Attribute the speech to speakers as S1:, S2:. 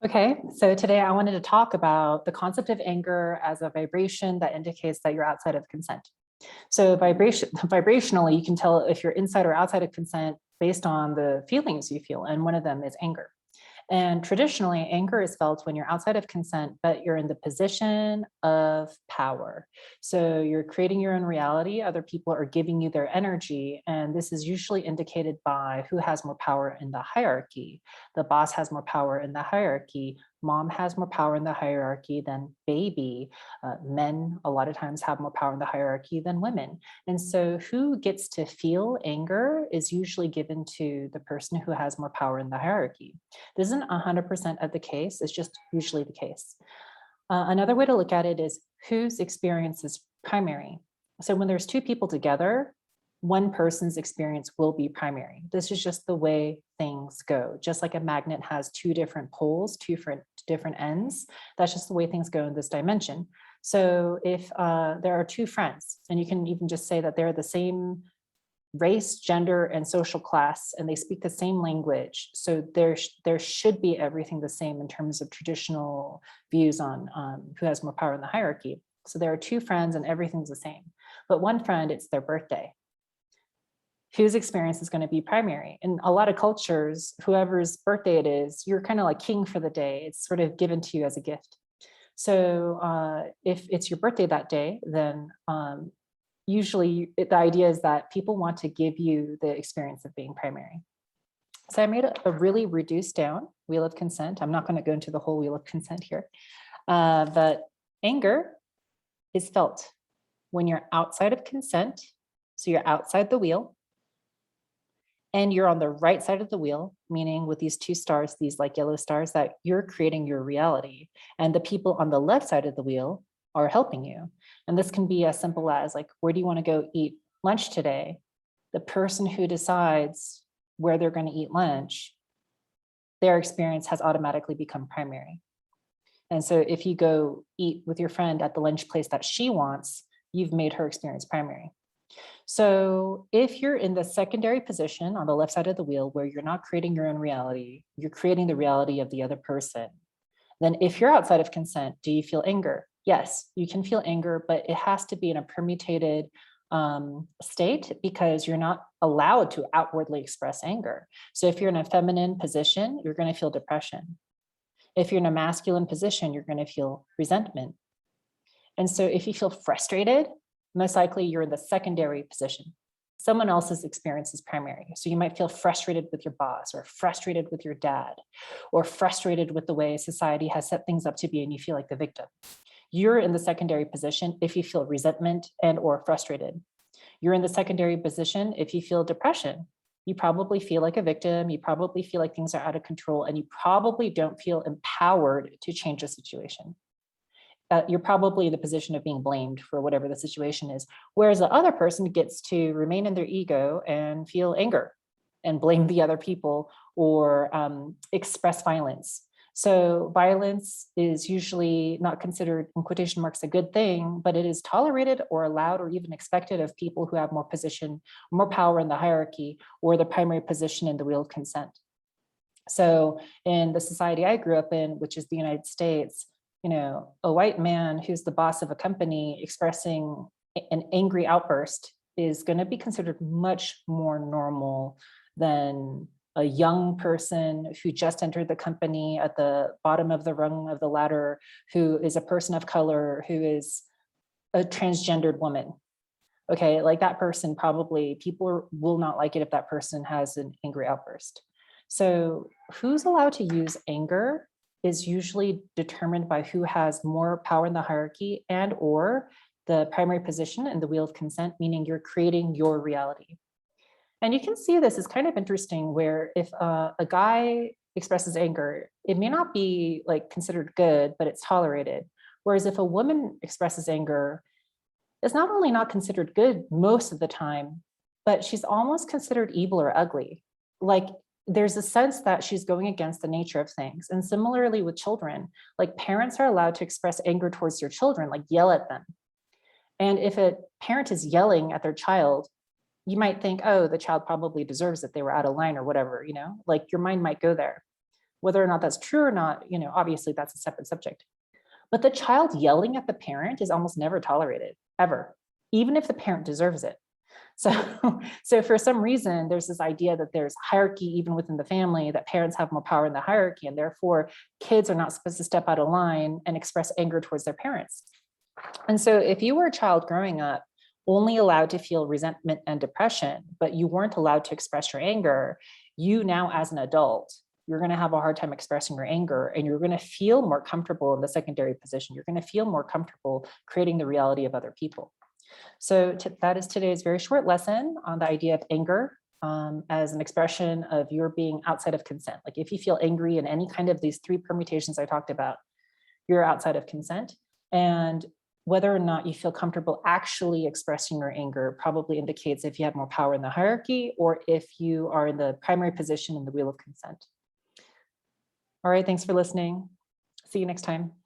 S1: Okay, so today I wanted to talk about the concept of anger as a vibration that indicates that you're outside of consent. So vibrationally, you can tell if you're inside or outside of consent based on the feelings you feel, and one of them is anger. And traditionally, anger is felt when you're outside of consent, but you're in the position of power. So you're creating your own reality. Other people are giving you their energy. And this is usually indicated by who has more power in the hierarchy. The boss has more power in the hierarchy. Mom has more power in the hierarchy than baby. Men, a lot of times, have more power in the hierarchy than women. And so, who gets to feel anger is usually given to the person who has more power in the hierarchy. This isn't 100% of the case, it's just usually the case. Another way to look at it is whose experience is primary. So when there's two people together, one person's experience will be primary. This is just the way things go. Just like a magnet has two different poles, different ends, that's just the way things go in this dimension. So if there are two friends, and you can even just say that they're the same race, gender, and social class, and they speak the same language. So there should be everything the same in terms of traditional views on who has more power in the hierarchy. So there are two friends and everything's the same. But one friend, it's their birthday. Whose experience is going to be primary? In a lot of cultures, whoever's birthday it is, you're kind of like king for the day. It's sort of given to you as a gift. So if it's your birthday that day, then usually the idea is that people want to give you the experience of being primary. So I made a really reduced down wheel of consent. I'm not going to go into the whole wheel of consent here, but anger is felt when you're outside of consent. So you're outside the wheel and you're on the right side of the wheel, meaning with these two stars, these like yellow stars, that you're creating your reality. And the people on the left side of the wheel are helping you. And this can be as simple as like, where do you want to go eat lunch today? The person who decides where they're going to eat lunch, their experience has automatically become primary. And so if you go eat with your friend at the lunch place that she wants, you've made her experience primary. So if you're in the secondary position on the left side of the wheel where you're not creating your own reality, you're creating the reality of the other person, then if you're outside of consent, do you feel anger? Yes, you can feel anger, but it has to be in a permutated state because you're not allowed to outwardly express anger. So if you're in a feminine position, you're going to feel depression. If you're in a masculine position, you're going to feel resentment. And so if you feel frustrated, most likely you're in the secondary position. Someone else's experience is primary. So you might feel frustrated with your boss or frustrated with your dad or frustrated with the way society has set things up to be, and you feel like the victim. You're in the secondary position if you feel resentment and or frustrated. You're in the secondary position if you feel depression. You probably feel like a victim. You probably feel like things are out of control, and you probably don't feel empowered to change the situation. You're probably in the position of being blamed for whatever the situation is. Whereas the other person gets to remain in their ego and feel anger and blame the other people or express violence. So violence is usually not considered, in quotation marks, a good thing, but it is tolerated or allowed or even expected of people who have more power in the hierarchy or the primary position in the wheel of consent. So in the society I grew up in, which is the United States, a white man who's the boss of a company expressing an angry outburst is going to be considered much more normal than a young person who just entered the company at the bottom of the rung of the ladder, who is a person of color, who is a transgendered woman. Okay, like that person, probably people will not like it if that person has an angry outburst. So who's allowed to use anger is usually determined by who has more power in the hierarchy and or the primary position in the wheel of consent, meaning you're creating your reality. And you can see this is kind of interesting where if a guy expresses anger, it may not be like considered good, but it's tolerated. Whereas if a woman expresses anger, it's not only not considered good most of the time, but she's almost considered evil or ugly. Like there's a sense that she's going against the nature of things. And similarly with children, like parents are allowed to express anger towards their children, like yell at them. And if a parent is yelling at their child, you might think, oh, the child probably deserves it. They were out of line or whatever, like your mind might go there. Whether or not that's true or not, obviously that's a separate subject. But the child yelling at the parent is almost never tolerated, ever, even if the parent deserves it. So, so for some reason, there's this idea that there's hierarchy even within the family, that parents have more power in the hierarchy, and therefore kids are not supposed to step out of line and express anger towards their parents. And so if you were a child growing up, only allowed to feel resentment and depression, but you weren't allowed to express your anger, you now as an adult, you're going to have a hard time expressing your anger, and you're going to feel more comfortable in the secondary position. You're going to feel more comfortable creating the reality of other people. So that is today's very short lesson on the idea of anger as an expression of your being outside of consent. Like if you feel angry in any kind of these three permutations I talked about, you're outside of consent. And whether or not you feel comfortable actually expressing your anger probably indicates if you have more power in the hierarchy or if you are in the primary position in the wheel of consent. All right, thanks for listening. See you next time.